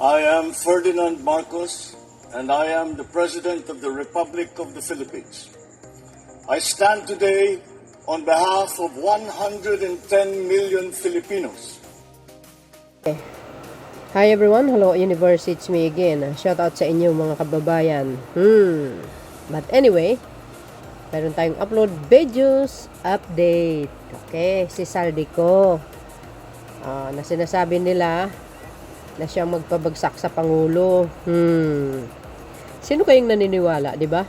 I am Ferdinand Marcos, and I am the President of the Republic of the Philippines. I stand today on behalf of 110 million Filipinos. Hi everyone, hello universe, it's me again. Shout out sa inyo mga kababayan. But anyway, meron tayong upload videos update. Okay, si Saldico. Na sinasabi nila na siyang magpabagsak sa Pangulo. Sino kayong naniniwala, di ba?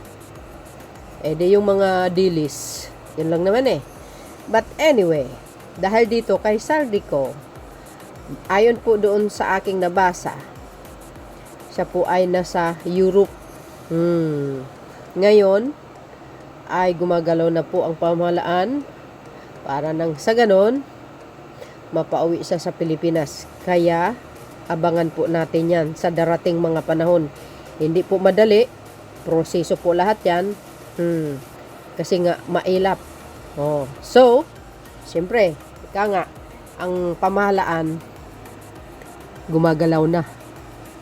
Di yung mga dilis. Yun lang naman eh. But anyway, dahil dito kay Saldico, ayon po doon sa aking nabasa, siya po ay nasa Europe. Ngayon, ay gumagalaw na po ang pamahalaan para nang sa ganon, mapauwi siya sa Pilipinas. Kaya, abangan po natin yan sa darating mga panahon. Hindi po madali, proseso po lahat yan. Kasi nga, mailap. So, siyempre, ika nga, ang pamahalaan, gumagalaw na.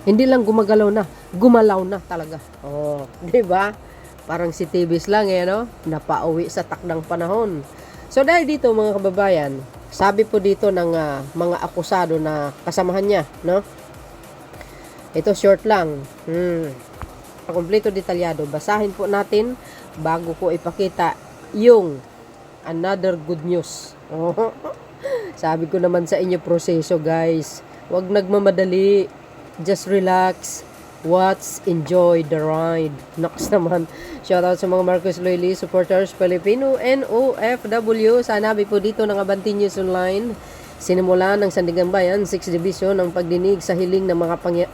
Hindi lang gumagalaw na, gumalaw na talaga. Di ba? Parang si Tibis lang no? Napauwi sa takdang panahon. So dahil dito mga kababayan, sabi po dito ng mga akusado na kasamahan niya, no? Ito short lang. Kompleto detalyado. Basahin po natin bago ko ipakita yung another good news. Sabi ko naman sa inyo, proseso guys. Huwag nagmamadali. Just relax. Watch, enjoy the ride. Nox naman. Shoutout sa mga Marcos Loyalty supporters, Filipino and OFW. Sanabi po dito ng Abante News Online. Sinimula ng Sandigan Bayan 6th Division ang pagdinig sa hiling ng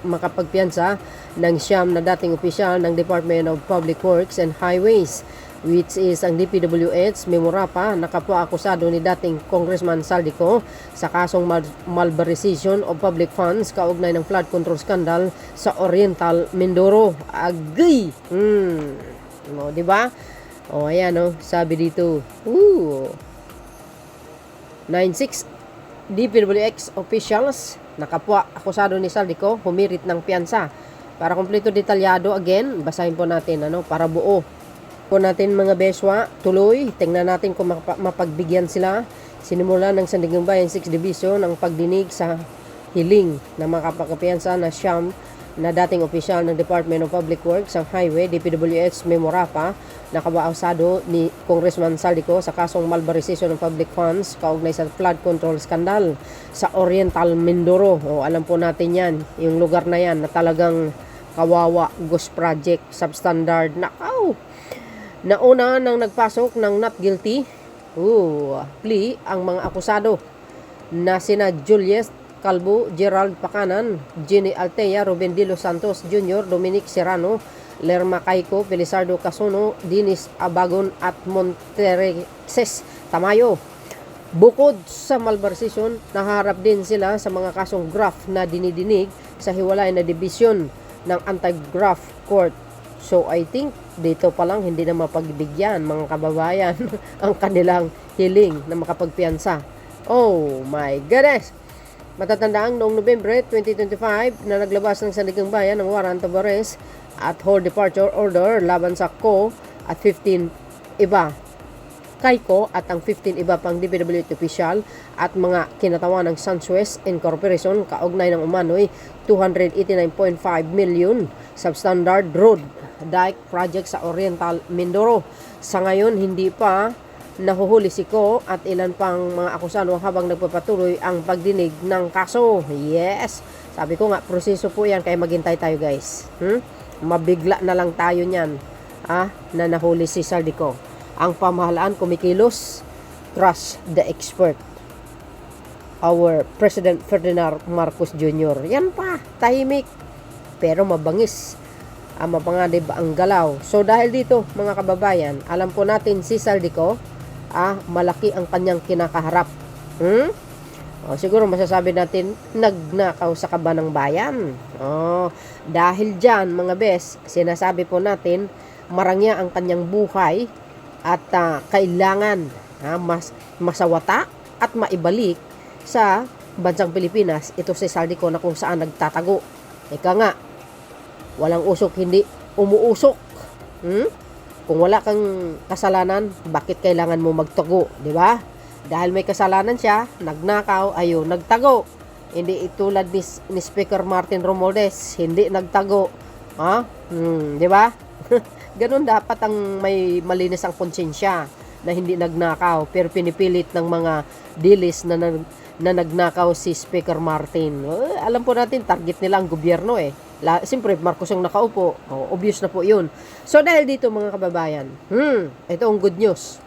makapagpiyansa ng siyam na dating opisyal ng Department of Public Works and Highways, which is ang DPWH Memorapa, na kapwa-akusado ni dating Congressman Saldico sa kasong malversation of public funds kaugnay ng flood control scandal sa Oriental Mindoro. Agay! Di ba? Ayan sabi dito. 96 DPWH officials na kapwa-akusado ni Saldico humirit ng piyansa. Para kompleto detalyado, again, basahin po natin para buo po natin mga beswa, tuloy, tingnan natin kung mapagbigyan sila. Sinimula ng Sandigan Bayan 6th Division ang pagdinig sa hiling na makapagpiyansa na siyam na dating opisyal ng Department of Public Works ang Highway, DPWH Memorapa, na kabausado ni Congressman Saldico sa kasong malversation ng public funds kaugnay sa flood control scandal sa Oriental Mindoro. Alam po natin yan, yung lugar na yan na talagang kawawa, ghost project, substandard, nakaw. Nauna nang nagpasok ng not guilty plea ang mga akusado na sina Julius Calvo, Gerald Pacanan, Jenny Altea, Ruben De Los Santos Jr., Dominic Serrano, Lerma Caico, Felizardo Casuno, Dennis Abagon at Montereses Tamayo. Bukod sa malversation, naharap din sila sa mga kasong graft na dinidinig sa hiwalay na division ng Anti-Graft Court. So I think dito pa lang hindi na mapagbigyan mga kababayan ang kanilang hiling na makapagpiyansa. Oh my goodness! Matatandaang noong Nobyembre 2025 na naglabas ng Sandigan Bayan ng warrant of arrest at hold departure order laban sa Ko at 15 iba. Kaiko at ang 15 iba pang DPWH official at mga kinatawan ng Sunwest Incorporation kaugnay ng umano'y 289.5 million substandard road dike project sa Oriental Mindoro. Sa ngayon, hindi pa nahuhuli si Ko at ilan pang mga akusado habang nagpapatuloy ang pagdinig ng kaso. Yes! Sabi ko nga, proseso po yan, kaya maghintay tayo guys. Mabigla na lang tayo niyan na nahuli si Saldico. Ang pamahalaan kumikilos, trust the expert. Our President Ferdinand Marcos Jr. Yan pa, tahimik, pero mabangis. Mapanganib ang galaw. So dahil dito mga kababayan, alam po natin si Saldico, malaki ang kanyang kinakaharap. Siguro masasabi natin, nagnakaw sa kaba ng bayan. Dahil dyan mga bes, sinasabi po natin, marangya ang kanyang buhay at kailangan masawata at maibalik sa bansang Pilipinas ito si Saldico na kung saan nagtatago. Ika nga, walang usok, hindi umuusok. Kung wala kang kasalanan, bakit kailangan mo magtago, di ba? Dahil may kasalanan siya, nagnakaw, ayun, nagtago. Hindi itulad ni Speaker Martin Romualdez, hindi nagtago. Di ba? Ganun dapat ang may malinis ang konsensya na hindi nagnakaw, pero pinipilit ng mga dilis na nagnakaw si Speaker Martin. Alam po natin, target nila ang gobyerno eh. Siyempre, Marcos ang nakaupo. Obvious na po yun. So, dahil dito mga kababayan, ito ang good news.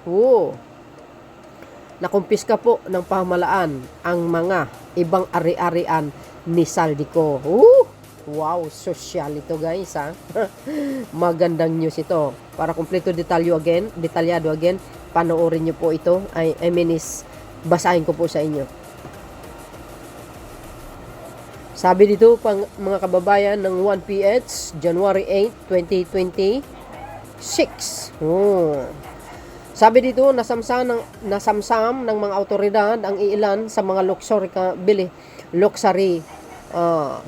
Nakumpiska po ng pamahalaan ang mga ibang ari-arian ni Saldico. Wow, social ito guys ha. Magandang news ito. Para kumpleto detalyado again, panoorin nyo po ito. Basahin ko po sa inyo. Sabi dito mga kababayan ng 1PH, January 8, 2026. Sabi dito, nasamsam ng mga awtoridad ang ilan sa mga luxury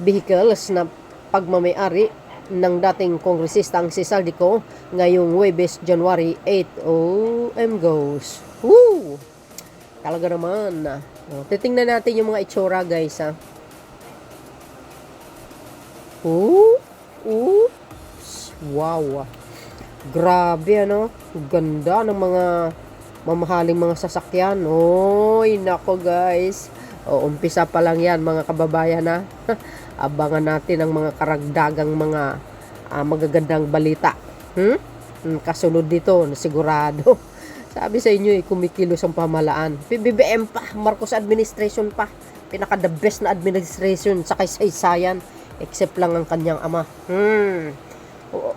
vehicles na pagmamayari ng dating kongresista ang si Saldico ngayong Huwebes, January 8. OM goes. Talaga naman. Titingnan natin yung mga itsura guys ha. Wow. Grabe ano. Ganda ng mga mamahaling mga sasakyan. Nako guys. Umpisa pa lang yan mga kababayan ha. Abangan natin ang mga karagdagang mga magagandang balita. Kasunod dito, sigurado. Sabi sa inyo kumikilos ang pamahalaan. PBBM pa, Marcos administration pa. Pinaka-the best na administration sa kasaysayan. Except lang ang kanyang ama.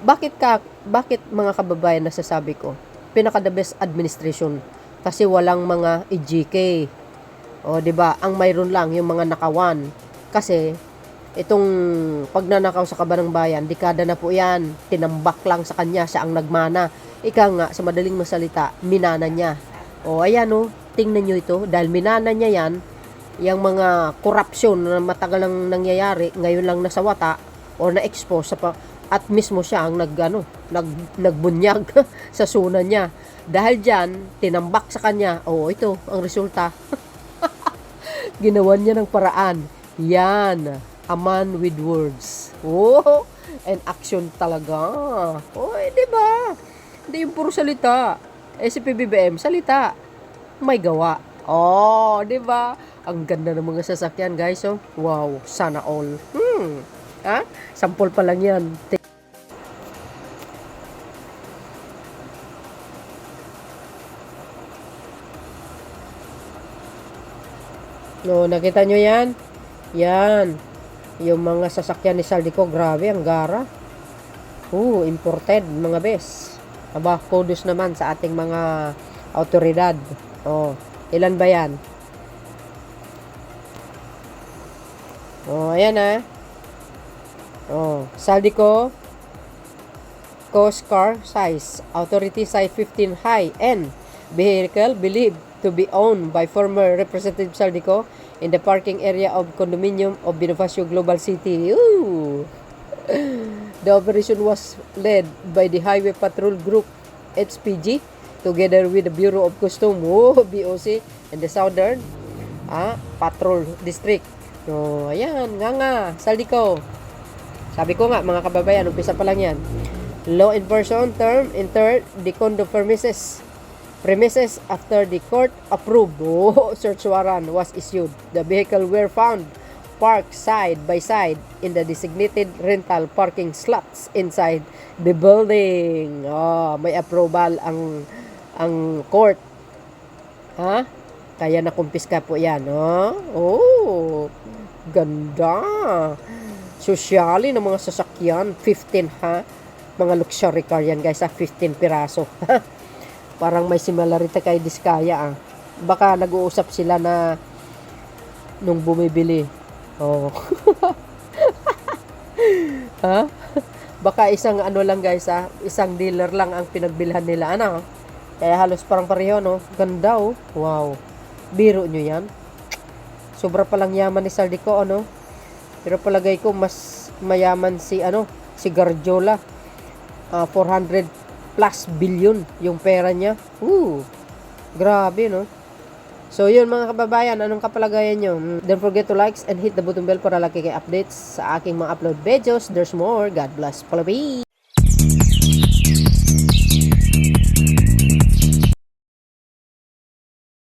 Bakit mga kababayan nasasabi ko? Pinaka-the best administration. Kasi walang mga EGK. Di ba? Ang mayroon lang yung mga nakawan. Kasi itong pagnanakaw sa kabanang bayan, dekada na po yan. Tinambak lang sa kanya, siya ang nagmana. Ika nga, sa madaling masalita, minana niya. Ayan tingnan nyo ito. Dahil minana niya yan, yung mga korupsyon na matagal lang nangyayari, ngayon lang nasawata o na-expose at mismo siya ang nagbunyag sa suna niya. Dahil dyan, tinambak sa kanya. Ito ang resulta. Ginawan niya ng paraan. Yan. A man with words. And action talaga. Di ba? Hindi yung puro salita. Si PBBM, salita. May gawa. Di ba? Ang ganda ng mga sasakyan, guys. Wow, sana all. Sample pa lang yan. Nakita nyo yan? Yan. Yung mga sasakyan ni Saldico, grabe, ang gara. Imported, mga bes. Kudos naman sa ating mga autoridad. Ilan ba yan? Ayan Saldico Coast Car Size Authority Size 15 High-End Vehicle believed to be owned by former Representative Saldico in the parking area of condominium of Bonifacio Global City. The operation was led by the Highway Patrol Group HPG together with the Bureau of Customs BOC and the Southern Patrol District. Ayan, nga, Saldico. Sabi ko nga, mga kababayan, umpisa pa lang yan. Law enforcement term entered the condo premises after the court-approved search warrant was issued. The vehicle were found parked side by side in the designated rental parking slots inside the building. May approval ang court. Kaya nakumpiska po yan. Ganda. Sosyali ng mga sasakyan. 15 mga luxury car yan guys 15 piraso. Parang may similarity kay Diskaya Baka nag-uusap sila na nung bumibili. Baka isang lang guys isang dealer lang ang pinagbilhan nila Kaya halos parang pareho Ganda Wow. Biro nyo yan. Sobra palang yaman ni Saldico Pero palagay ko mas mayaman si si Garjola. 400 plus billion yung pera niya. Grabe, no? So, yun mga kababayan, anong kapalagayan nyo? Don't forget to like and hit the button bell para lagi kayo updates sa aking mga upload videos. There's more. God bless. Palabi!